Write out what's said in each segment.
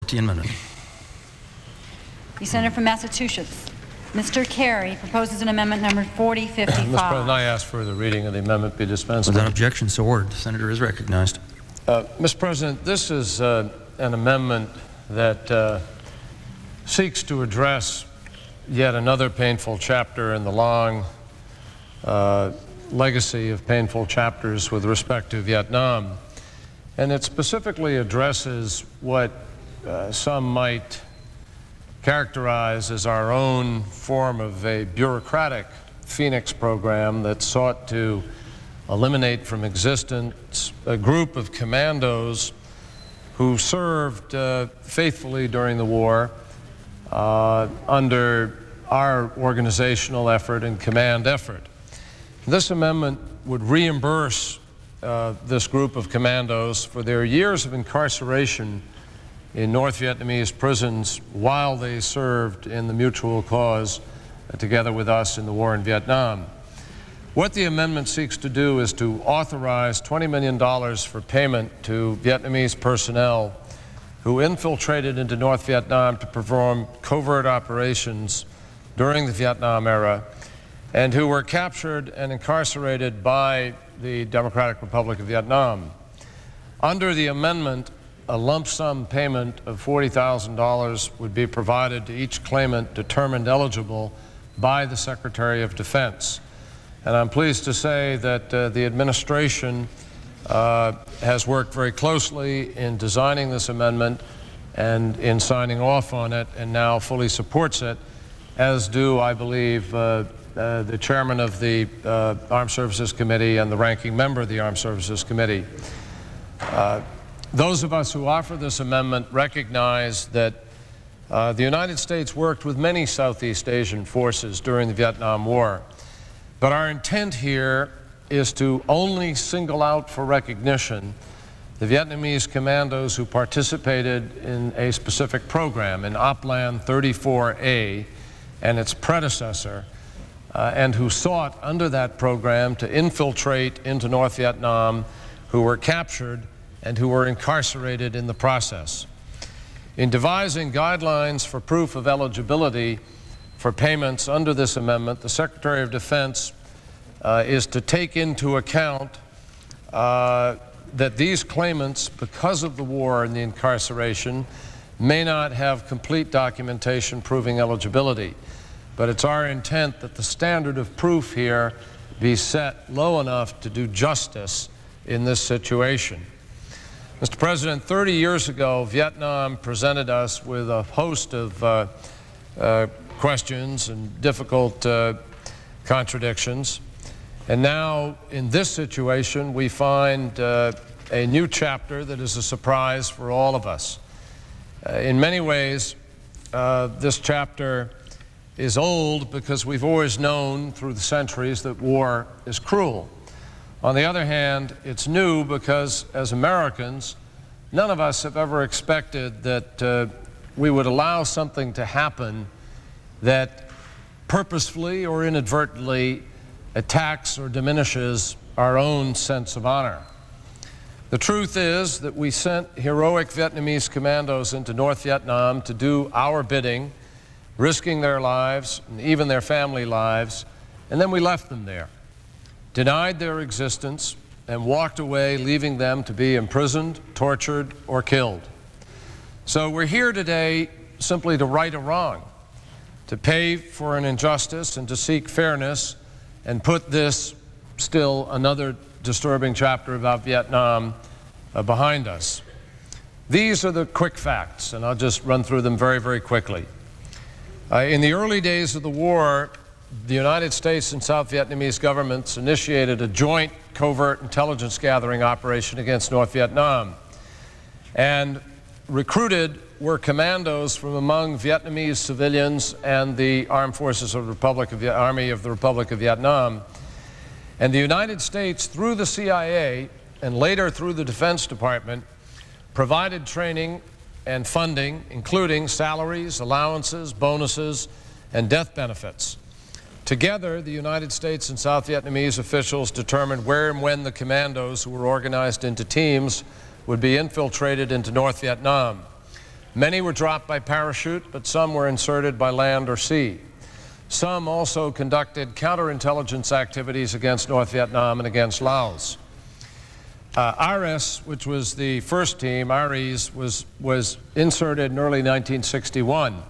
the amendment. The senator from Massachusetts, Mr. Kerry, proposes an amendment number 4055. Mr. President, I ask for the reading of the amendment be dispensed. Without objection, so ordered. The senator is recognized. Mr. President, this is an amendment that seeks to address yet another painful chapter in the long legacy of painful chapters with respect to Vietnam. And it specifically addresses what some might characterize as our own form of a bureaucratic Phoenix program that sought to eliminate from existence a group of commandos who served faithfully during the war under our organizational effort and command effort. This amendment would reimburse this group of commandos for their years of incarceration in North Vietnamese prisons while they served in the mutual cause together with us in the war in Vietnam. What the amendment seeks to do is to authorize $20 million for payment to Vietnamese personnel who infiltrated into North Vietnam to perform covert operations during the Vietnam era and who were captured and incarcerated by the Democratic Republic of Vietnam. Under the amendment, a lump sum payment of $40,000 would be provided to each claimant determined eligible by the Secretary of Defense. And I'm pleased to say that the administration has worked very closely in designing this amendment and in signing off on it, and now fully supports it, as do, I believe, the chairman of the Armed Services Committee and the ranking member of the Armed Services Committee. Those of us who offer this amendment recognize that the United States worked with many Southeast Asian forces during the Vietnam War. But our intent here is to only single out for recognition the Vietnamese commandos who participated in a specific program, in Oplan 34A and its predecessor, and who sought under that program to infiltrate into North Vietnam, who were captured and who were incarcerated in the process. In devising guidelines for proof of eligibility for payments under this amendment, the Secretary of Defense is to take into account that these claimants, because of the war and the incarceration, may not have complete documentation proving eligibility. But it's our intent that the standard of proof here be set low enough to do justice in this situation. Mr. President, 30 years ago, Vietnam presented us with a host of questions and difficult contradictions. And now, in this situation, we find a new chapter that is a surprise for all of us. In many ways, this chapter is old because we've always known through the centuries that war is cruel. On the other hand, it's new because, as Americans, none of us have ever expected that we would allow something to happen that purposefully or inadvertently attacks or diminishes our own sense of honor. The truth is that we sent heroic Vietnamese commandos into North Vietnam to do our bidding, risking their lives and even their family lives, and then we left them there, denied their existence, and walked away, leaving them to be imprisoned, tortured, or killed. So we're here today simply to right a wrong, to pay for an injustice and to seek fairness, and put this, still another disturbing chapter about Vietnam, behind us. These are the quick facts, and I'll just run through them very, very quickly. In the early days of the war, the United States and South Vietnamese governments initiated a joint covert intelligence gathering operation against North Vietnam. And recruited were commandos from among Vietnamese civilians and the armed forces of the Army of the Republic of Vietnam. And the United States, through the CIA and later through the Defense Department, provided training and funding, including salaries, allowances, bonuses, and death benefits. Together, the United States and South Vietnamese officials determined where and when the commandos, who were organized into teams, would be infiltrated into North Vietnam. Many were dropped by parachute, but some were inserted by land or sea. Some also conducted counterintelligence activities against North Vietnam and against Laos. IRIS, which was the first team, IRIS, was inserted in early 1961.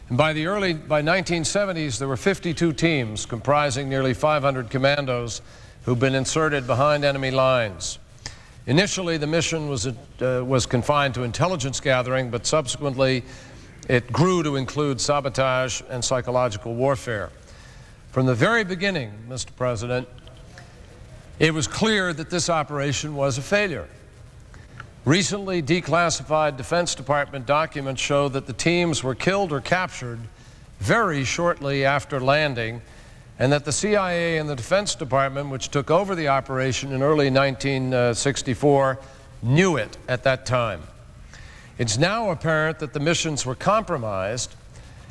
And by the 1970s, there were 52 teams comprising nearly 500 commandos who'd been inserted behind enemy lines. Initially, the mission was confined to intelligence gathering, but subsequently it grew to include sabotage and psychological warfare. From the very beginning, Mr. President, it was clear that this operation was a failure. Recently declassified Defense Department documents show that the teams were killed or captured very shortly after landing, and that the CIA and the Defense Department, which took over the operation in early 1964, knew it at that time. It's now apparent that the missions were compromised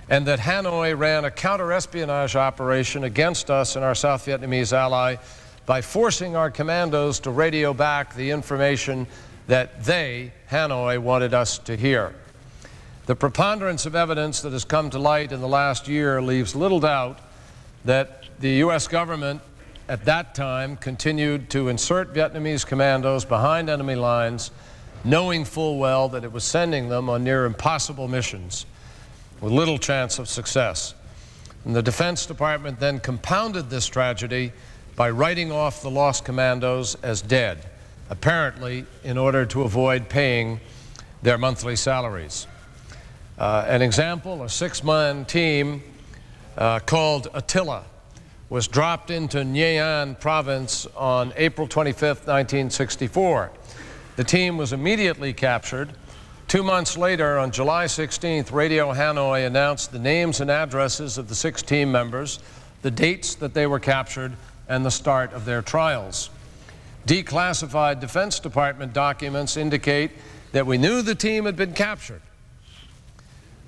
and that Hanoi ran a counter-espionage operation against us and our South Vietnamese ally by forcing our commandos to radio back the information that they, Hanoi, wanted us to hear. The preponderance of evidence that has come to light in the last year leaves little doubt that the U.S. government at that time continued to insert Vietnamese commandos behind enemy lines, knowing full well that it was sending them on near impossible missions with little chance of success. And the Defense Department then compounded this tragedy by writing off the lost commandos as dead, apparently in order to avoid paying their monthly salaries. An example, a 6-man team called Attila was dropped into Nha An province on April 25, 1964. The team was immediately captured. 2 months later, on July 16th, Radio Hanoi announced the names and addresses of the 6 team members, the dates that they were captured, and the start of their trials. Declassified Defense Department documents indicate that we knew the team had been captured.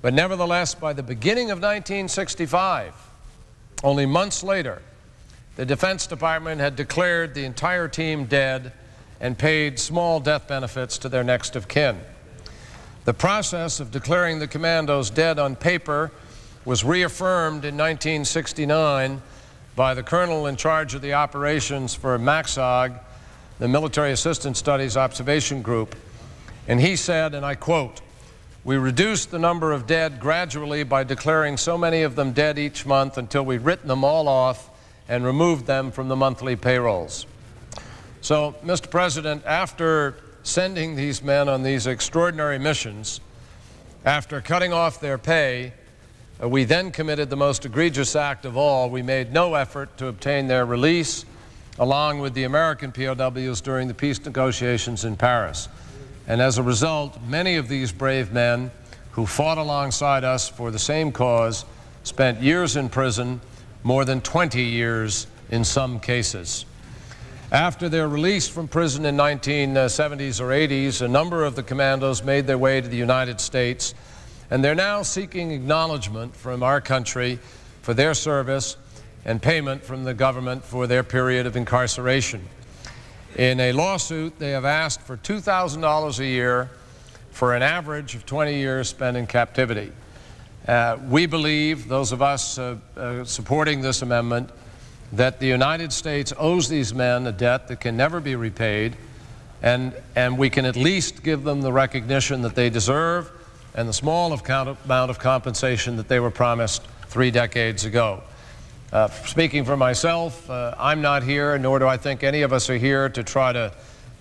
But nevertheless, by the beginning of 1965, only months later, the Defense Department had declared the entire team dead and paid small death benefits to their next of kin. The process of declaring the commandos dead on paper was reaffirmed in 1969 by the colonel in charge of the operations for MAXOG, the Military Assistance Studies Observation Group, and he said, and I quote, "We reduced the number of dead gradually by declaring so many of them dead each month until we'd written them all off and removed them from the monthly payrolls." So, Mr. President, after sending these men on these extraordinary missions, after cutting off their pay, we then committed the most egregious act of all. We made no effort to obtain their release, along with the American POWs during the peace negotiations in Paris. And as a result, many of these brave men who fought alongside us for the same cause spent years in prison, more than 20 years in some cases. After their release from prison in 1970s or 80s, a number of the commandos made their way to the United States, and they're now seeking acknowledgement from our country for their service and payment from the government for their period of incarceration. In a lawsuit, they have asked for $2,000 a year for an average of 20 years spent in captivity. We believe, those of us supporting this amendment, that the United States owes these men a debt that can never be repaid, and we can at least give them the recognition that they deserve and the small amount of compensation that they were promised 3 decades ago. Speaking for myself, I'm not here, nor do I think any of us are here to try to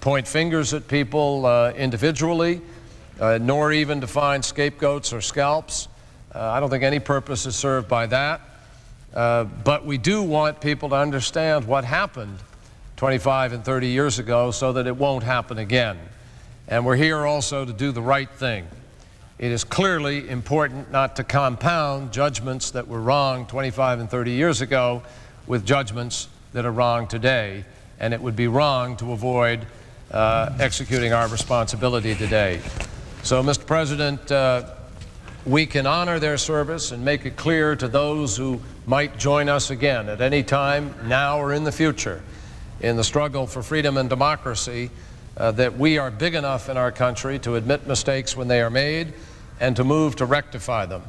point fingers at people individually, nor even to find scapegoats or scalps. I don't think any purpose is served by that. But we do want people to understand what happened 25 and 30 years ago so that it won't happen again. And we're here also to do the right thing. It is clearly important not to compound judgments that were wrong 25 and 30 years ago with judgments that are wrong today, and it would be wrong to avoid executing our responsibility today. So, Mr. President, we can honor their service and make it clear to those who might join us again at any time, now or in the future, in the struggle for freedom and democracy, that we are big enough in our country to admit mistakes when they are made, and to move to rectify them.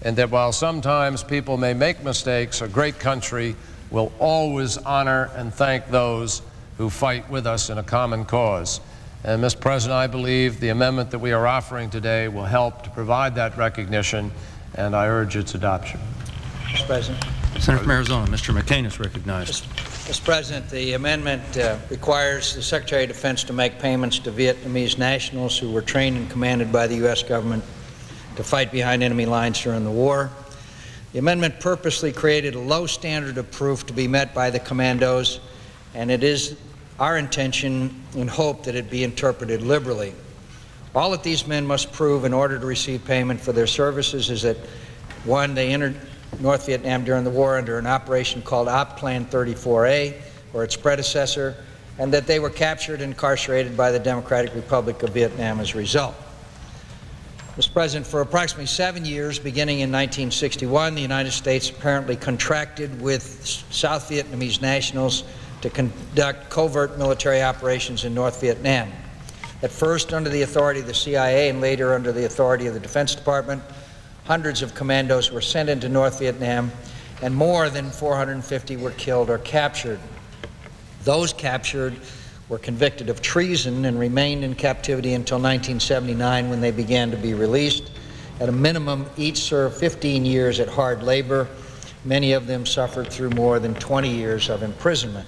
And that while sometimes people may make mistakes, a great country will always honor and thank those who fight with us in a common cause. And, Mr. President, I believe the amendment that we are offering today will help to provide that recognition, and I urge its adoption. Mr. President. Senator from Arizona, Mr. McCain is recognized. Mr. President, the amendment requires the Secretary of Defense to make payments to Vietnamese nationals who were trained and commanded by the U.S. government to fight behind enemy lines during the war. The amendment purposely created a low standard of proof to be met by the commandos, and it is our intention and hope that it be interpreted liberally. All that these men must prove in order to receive payment for their services is that, one, they entered North Vietnam during the war under an operation called Op Plan 34A, or its predecessor, and that they were captured and incarcerated by the Democratic Republic of Vietnam as a result. Mr. President, for approximately 7 years, beginning in 1961, the United States apparently contracted with South Vietnamese nationals to conduct covert military operations in North Vietnam. At first under the authority of the CIA and later under the authority of the Defense Department, hundreds of commandos were sent into North Vietnam, and more than 450 were killed or captured. Those captured were convicted of treason and remained in captivity until 1979, when they began to be released. At a minimum, each served 15 years at hard labor. Many of them suffered through more than 20 years of imprisonment.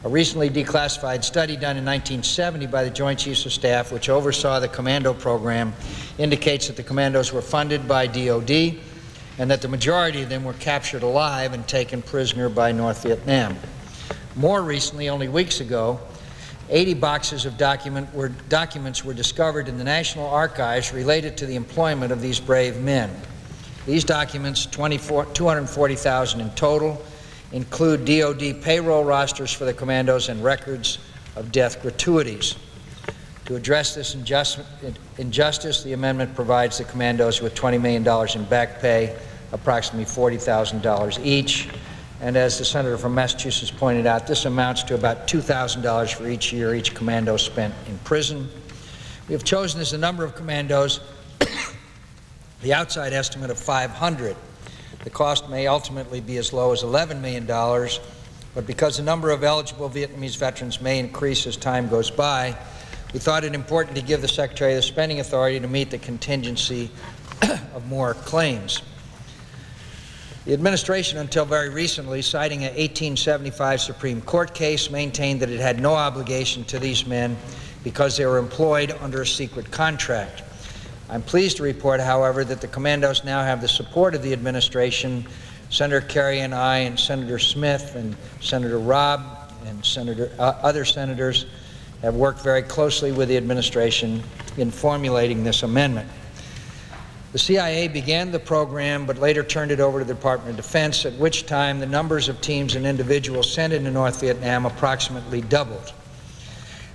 A recently declassified study done in 1970 by the Joint Chiefs of Staff, which oversaw the commando program, indicates that the commandos were funded by DOD and that the majority of them were captured alive and taken prisoner by North Vietnam. More recently, only weeks ago, 80 boxes of documents were discovered in the National Archives related to the employment of these brave men. These documents, 240,000 in total, include DOD payroll rosters for the commandos and records of death gratuities. To address this injustice, the amendment provides the commandos with $20 million in back pay, approximately $40,000 each. And as the senator from Massachusetts pointed out, this amounts to about $2,000 for each year each commando spent in prison. We have chosen as the number of commandos the outside estimate of 500. The cost may ultimately be as low as $11 million, but because the number of eligible Vietnamese veterans may increase as time goes by, we thought it important to give the Secretary the spending authority to meet the contingency of more claims. The administration, until very recently, citing an 1875 Supreme Court case, maintained that it had no obligation to these men because they were employed under a secret contract. I'm pleased to report, however, that the commandos now have the support of the administration. Senator Kerry and I and Senator Smith and Senator Robb and other senators have worked very closely with the administration in formulating this amendment. The CIA began the program but later turned it over to the Department of Defense, at which time the numbers of teams and individuals sent into North Vietnam approximately doubled.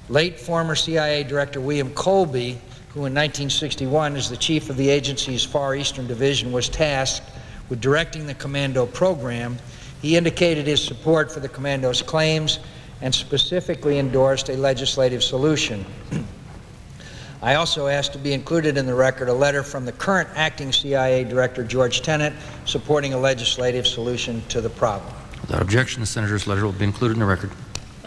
Late former CIA Director William Colby, who in 1961 as the chief of the agency's Far Eastern Division was tasked with directing the commando program, he indicated his support for the commandos' claims and specifically endorsed a legislative solution. I also asked to be included in the record a letter from the current acting CIA Director, George Tenet, supporting a legislative solution to the problem. Without objection, the senator's letter will be included in the record.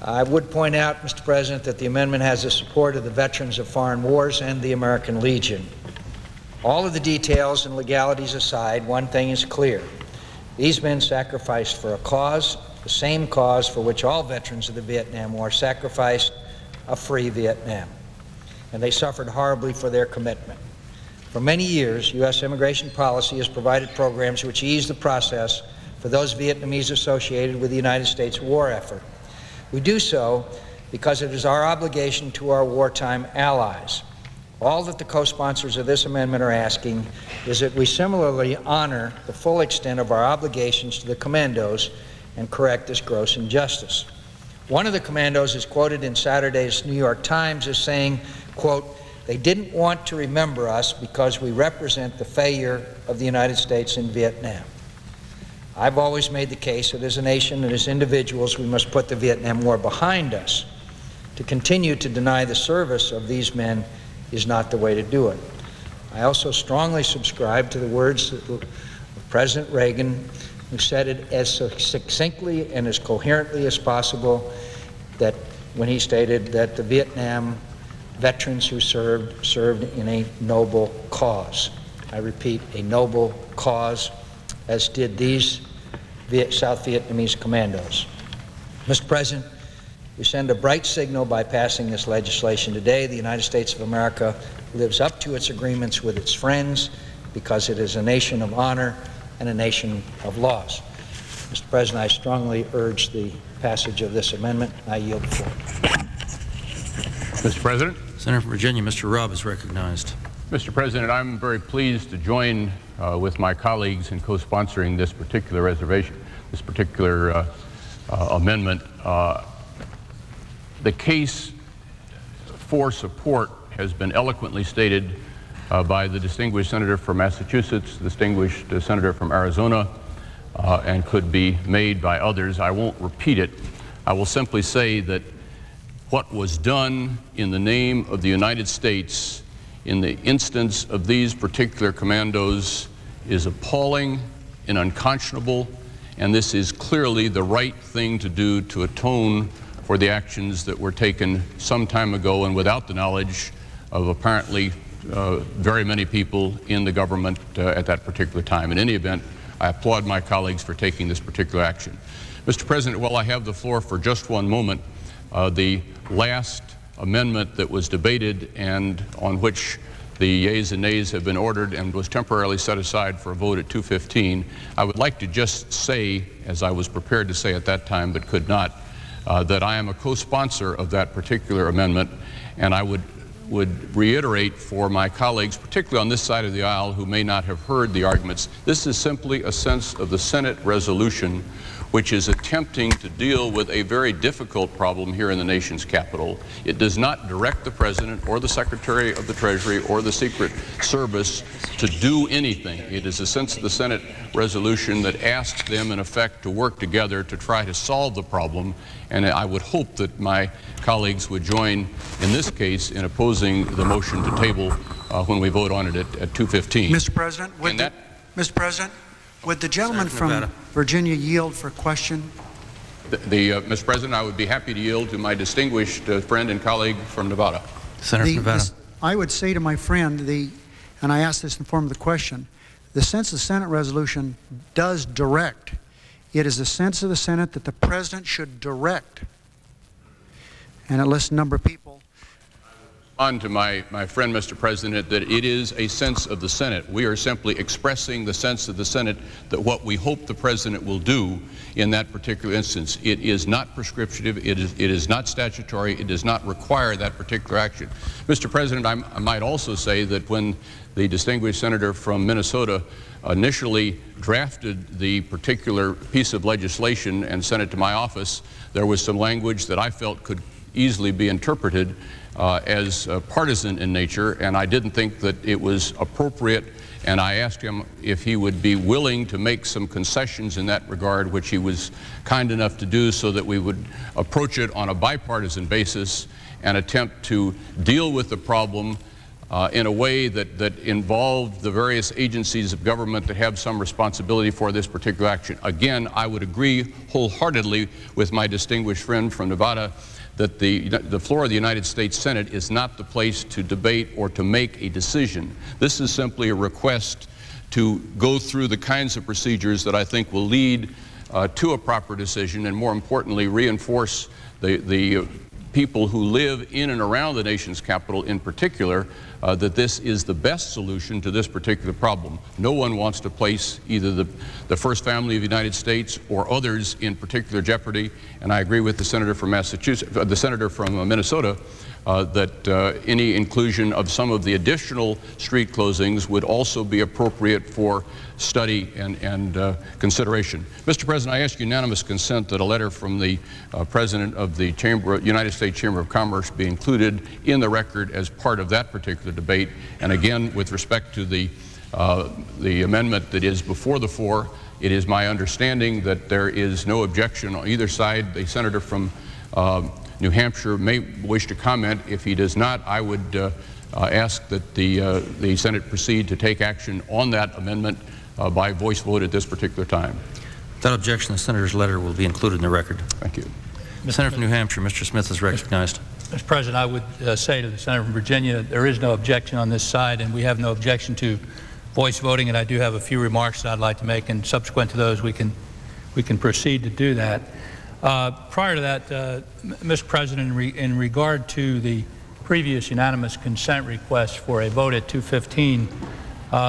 I would point out, Mr. President, that the amendment has the support of the veterans of foreign wars and the American Legion. All of the details and legalities aside, one thing is clear. These men sacrificed for a cause, the same cause for which all veterans of the Vietnam War sacrificed, a free Vietnam. And they suffered horribly for their commitment. For many years, U.S. immigration policy has provided programs which ease the process for those Vietnamese associated with the United States war effort. We do so because it is our obligation to our wartime allies. All that the co-sponsors of this amendment are asking is that we similarly honor the full extent of our obligations to the commandos and correct this gross injustice. One of the commandos is quoted in Saturday's New York Times as saying, quote, "They didn't want to remember us because we represent the failure of the United States in Vietnam." I've always made the case that as a nation and as individuals we must put the Vietnam War behind us. To continue to deny the service of these men is not the way to do it. I also strongly subscribe to the words of President Reagan, who said it as succinctly and as coherently as possible, that when he stated that the Vietnam veterans who served in a noble cause. I repeat, a noble cause, as did these South Vietnamese Commandos. Mr. President, we send a bright signal by passing this legislation today. The United States of America lives up to its agreements with its friends because it is a nation of honor and a nation of laws. Mr. President, I strongly urge the passage of this amendment. I yield the floor. Mr. President. Senator from Virginia, Mr. Robb is recognized. Mr. President, I'm very pleased to join with my colleagues in co-sponsoring this particular amendment. The case for support has been eloquently stated by the distinguished senator from Massachusetts, the distinguished senator from Arizona, and could be made by others. I won't repeat it. I will simply say that what was done in the name of the United States in the instance of these particular commandos is appalling and unconscionable, and this is clearly the right thing to do to atone for the actions that were taken some time ago and without the knowledge of apparently very many people in the government at that particular time. In any event, I applaud my colleagues for taking this particular action. Mr. President, while I have the floor for just one moment, the last amendment that was debated and on which the yeas and nays have been ordered and was temporarily set aside for a vote at 2:15, I would like to just say, as I was prepared to say at that time but could not, that I am a co-sponsor of that particular amendment, and I would reiterate for my colleagues, particularly on this side of the aisle who may not have heard the arguments, this is simply a sense of the Senate resolution which is attempting to deal with a very difficult problem here in the nation's capital. It does not direct the President or the Secretary of the Treasury or the Secret Service to do anything. It is a sense of the Senate resolution that asks them, in effect, to work together to try to solve the problem, and I would hope that my colleagues would join, in this case, in opposing the motion to table when we vote on it at 2:15. Mr. President, would the gentleman from Virginia yield for question? Mr. President, I would be happy to yield to my distinguished friend and colleague from Nevada. Senator from Nevada. I would say to my friend, and I ask this in the form of the question, the sense of the Senate resolution does direct. It is the sense of the Senate that the President should direct. And it lists a number of people. On to my friend, Mr. President, that it is a sense of the Senate. We are simply expressing the sense of the Senate that what we hope the President will do in that particular instance. It is not prescriptive. It is not statutory. It does not require that particular action. Mr. President, I might also say that when the distinguished senator from Minnesota initially drafted the particular piece of legislation and sent it to my office, there was some language that I felt could easily be interpreted as partisan in nature, and I didn't think that it was appropriate, and I asked him if he would be willing to make some concessions in that regard, which he was kind enough to do, so that we would approach it on a bipartisan basis and attempt to deal with the problem in a way that involved the various agencies of government that have some responsibility for this particular action. Again, I would agree wholeheartedly with my distinguished friend from Nevada that the floor of the United States Senate is not the place to debate or to make a decision. This is simply a request to go through the kinds of procedures that I think will lead to a proper decision, and more importantly, reinforce the people who live in and around the nation's capital in particular, that this is the best solution to this particular problem. No one wants to place either the First Family of the United States or others in particular jeopardy, and I agree with the senator from Massachusetts, the senator from Minnesota, that any inclusion of some of the additional street closings would also be appropriate for study and consideration. Mr. President, I ask unanimous consent that a letter from the President of the United States Chamber of Commerce be included in the record as part of that particular debate. And again, with respect to the amendment that is before the floor, it is my understanding that there is no objection on either side. The senator from New Hampshire may wish to comment. If he does not, I would ask that the Senate proceed to take action on that amendment by voice vote at this particular time. Without objection, the senator's letter will be included in the record. Thank you. The Senator from New Hampshire, Mr. Smith, is recognized. Mr. President, I would say to the Senator from Virginia, there is no objection on this side, and we have no objection to voice voting, and I do have a few remarks that I'd like to make, and subsequent to those, we can proceed to do that. Prior to that, Mr. President, in regard to the previous unanimous consent request for a vote at 2:15,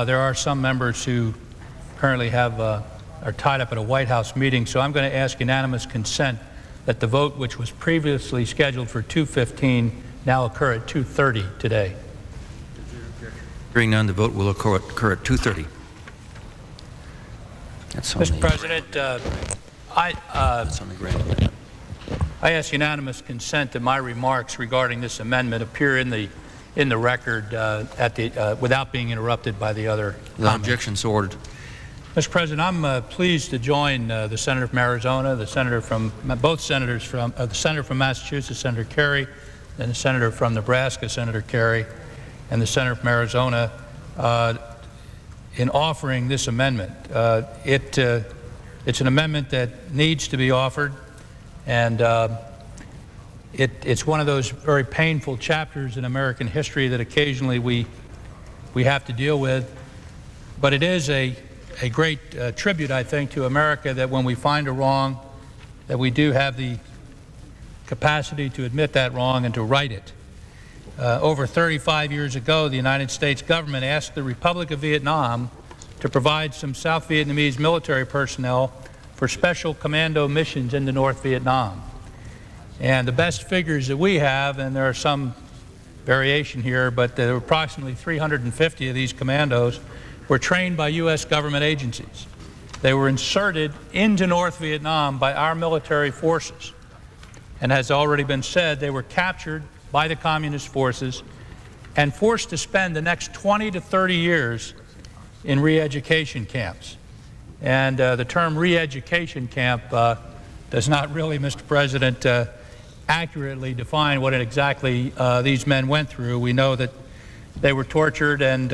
there are some members who currently are tied up at a White House meeting, so I'm going to ask unanimous consent that the vote, which was previously scheduled for 2:15, now occur at 2:30 today. Hearing none, the vote will occur at 2:30. Mr. President, that's on the ground. I ask unanimous consent that my remarks regarding this amendment appear in the record without being interrupted by the other Without objection, so ordered. Mr. President, I'm pleased to join the Senator from Arizona, the Senator from the Senator from Massachusetts, Senator Kerry, and the Senator from Nebraska, Senator Kerry, and the Senator from Arizona in offering this amendment. It's an amendment that needs to be offered, and it's one of those very painful chapters in American history that occasionally we have to deal with. But it is a great tribute, I think, to America, that when we find a wrong, that we do have the capacity to admit that wrong and to right it. Over 35 years ago, the United States government asked the Republic of Vietnam to provide some South Vietnamese military personnel for special commando missions into North Vietnam. And the best figures that we have, and there are some variation here, but there were approximately 350 of these commandos were trained by U.S. government agencies. They were inserted into North Vietnam by our military forces. And as already been said, they were captured by the communist forces and forced to spend the next 20 to 30 years in re-education camps. And the term re-education camp does not really, Mr. President, accurately define what exactly these men went through. We know that they were tortured, and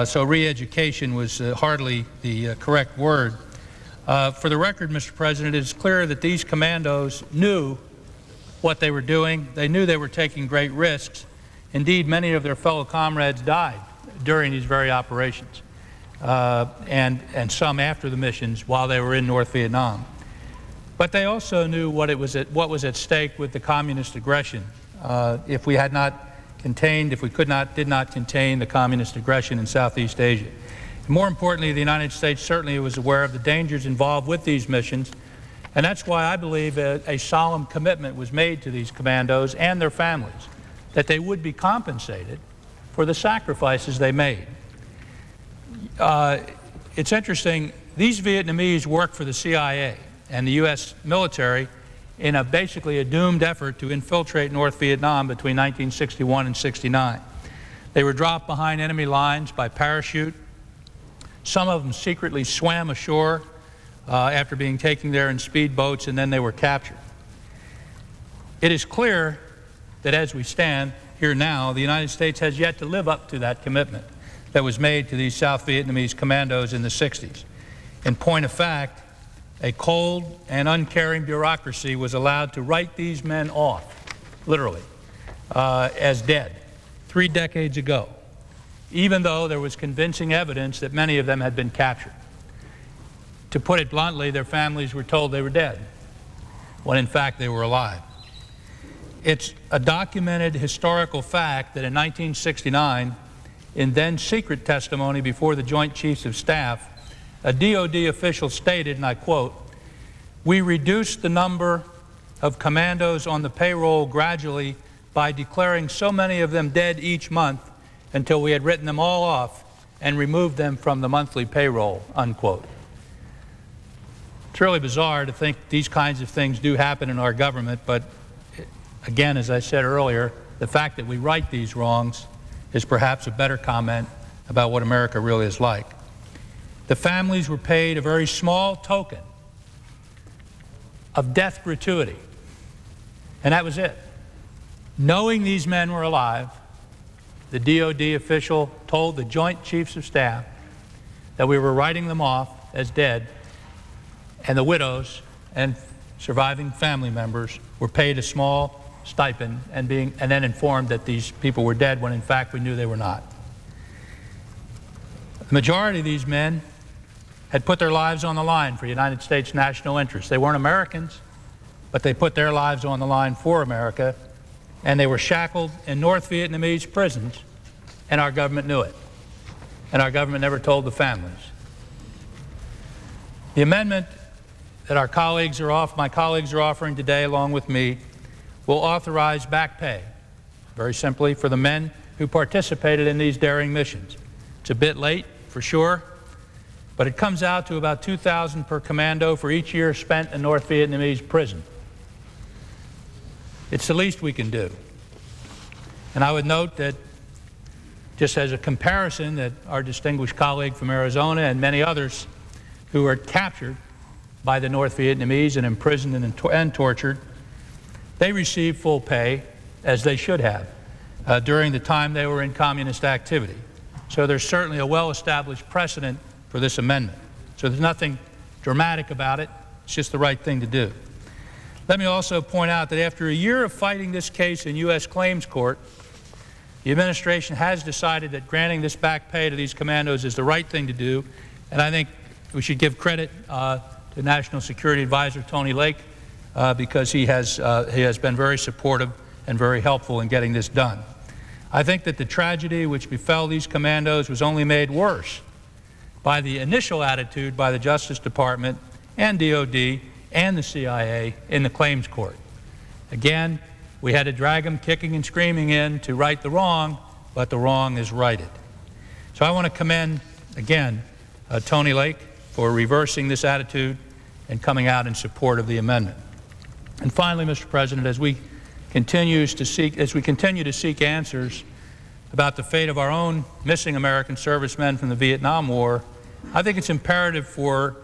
so re-education was hardly the correct word. For the record, Mr. President, it is clear that these commandos knew what they were doing. They knew they were taking great risks. Indeed, many of their fellow comrades died during these very operations, and some after the missions while they were in North Vietnam. But they also knew what was at stake with the communist aggression. If we did not contain the communist aggression in Southeast Asia. And more importantly, the United States certainly was aware of the dangers involved with these missions, and that's why I believe a solemn commitment was made to these commandos and their families that they would be compensated for the sacrifices they made. It's interesting, these Vietnamese worked for the CIA and the U.S. military in basically a doomed effort to infiltrate North Vietnam between 1961 and 69. They were dropped behind enemy lines by parachute. Some of them secretly swam ashore after being taken there in speedboats, and then they were captured. It is clear that as we stand here now, the United States has yet to live up to that commitment that was made to these South Vietnamese commandos in the 60s. In point of fact, a cold and uncaring bureaucracy was allowed to write these men off, literally, as dead 3 decades ago, even though there was convincing evidence that many of them had been captured. To put it bluntly, their families were told they were dead, when in fact they were alive. It's a documented historical fact that in 1969, in then secret testimony before the Joint Chiefs of Staff, a DOD official stated, and I quote, "We reduced the number of commandos on the payroll gradually by declaring so many of them dead each month until we had written them all off and removed them from the monthly payroll," unquote. It's really bizarre to think these kinds of things do happen in our government, but again, as I said earlier, the fact that we right these wrongs is perhaps a better comment about what America really is like. The families were paid a very small token of death gratuity, and that was it. Knowing these men were alive, the DOD official told the Joint Chiefs of Staff that we were writing them off as dead, and the widows and surviving family members were paid a small stipend and then informed that these people were dead when in fact we knew they were not. The majority of these men had put their lives on the line for United States national interests. They weren't Americans, but they put their lives on the line for America, and they were shackled in North Vietnamese prisons, and our government knew it. And our government never told the families. The amendment that my colleagues are offering today, along with me, will authorize back pay, very simply, for the men who participated in these daring missions. It's a bit late, for sure, but it comes out to about $2,000 per commando for each year spent in North Vietnamese prison. It's the least we can do. And I would note that, just as a comparison, that our distinguished colleague from Arizona and many others who were captured by the North Vietnamese and imprisoned and tortured, they received full pay, as they should have, during the time they were in communist activity. So there's certainly a well-established precedent for this amendment. So there's nothing dramatic about it. It's just the right thing to do. Let me also point out that after a year of fighting this case in U.S. Claims Court, the administration has decided that granting this back pay to these commandos is the right thing to do, and I think we should give credit to National Security Advisor Tony Lake because he has been very supportive and very helpful in getting this done. I think that the tragedy which befell these commandos was only made worse by the initial attitude by the Justice Department and DOD and the CIA in the claims court. Again, we had to drag them kicking and screaming in to right the wrong, but the wrong is righted. So I want to commend, again, Tony Lake for reversing this attitude and coming out in support of the amendment. And finally, Mr. President, as we continue to seek answers about the fate of our own missing American servicemen from the Vietnam War, I think it's imperative for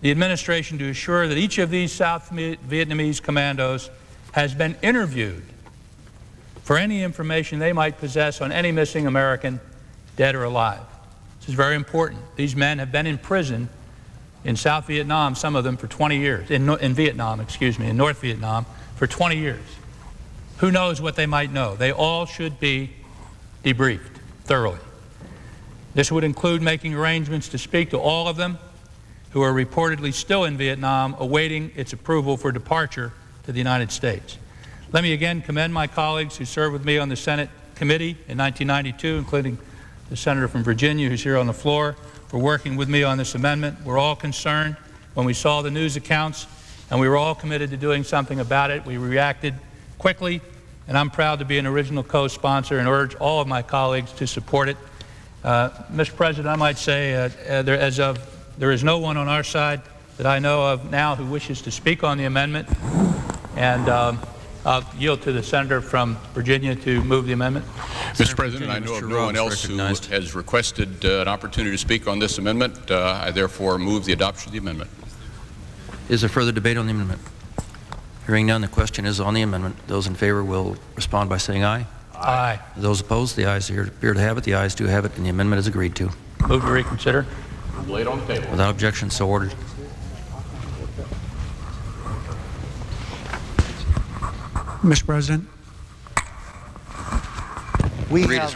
the administration to assure that each of these South Vietnamese commandos has been interviewed for any information they might possess on any missing American, dead or alive. This is very important. These men have been in prison in South Vietnam, some of them for 20 years, in North Vietnam for 20 years. Who knows what they might know? They all should be debriefed thoroughly. This would include making arrangements to speak to all of them who are reportedly still in Vietnam, awaiting its approval for departure to the United States. Let me again commend my colleagues who served with me on the Senate committee in 1992, including the senator from Virginia who's here on the floor, for working with me on this amendment. We're all concerned when we saw the news accounts, and we were all committed to doing something about it. We reacted quickly, and I'm proud to be an original co-sponsor and urge all of my colleagues to support it. Mr. President, I might say, there is no one on our side that I know of now who wishes to speak on the amendment, and I'll yield to the senator from Virginia to move the amendment. Mr. President, I know of no one else who has requested an opportunity to speak on this amendment. I therefore move the adoption of the amendment. Is there further debate on the amendment? Hearing none, the question is on the amendment. Those in favor will respond by saying aye. Aye. Those opposed, the ayes appear to have it. The ayes do have it, and the amendment is agreed to. Move to reconsider. Lay it on the table. Without objection, so ordered. Mr. President, we have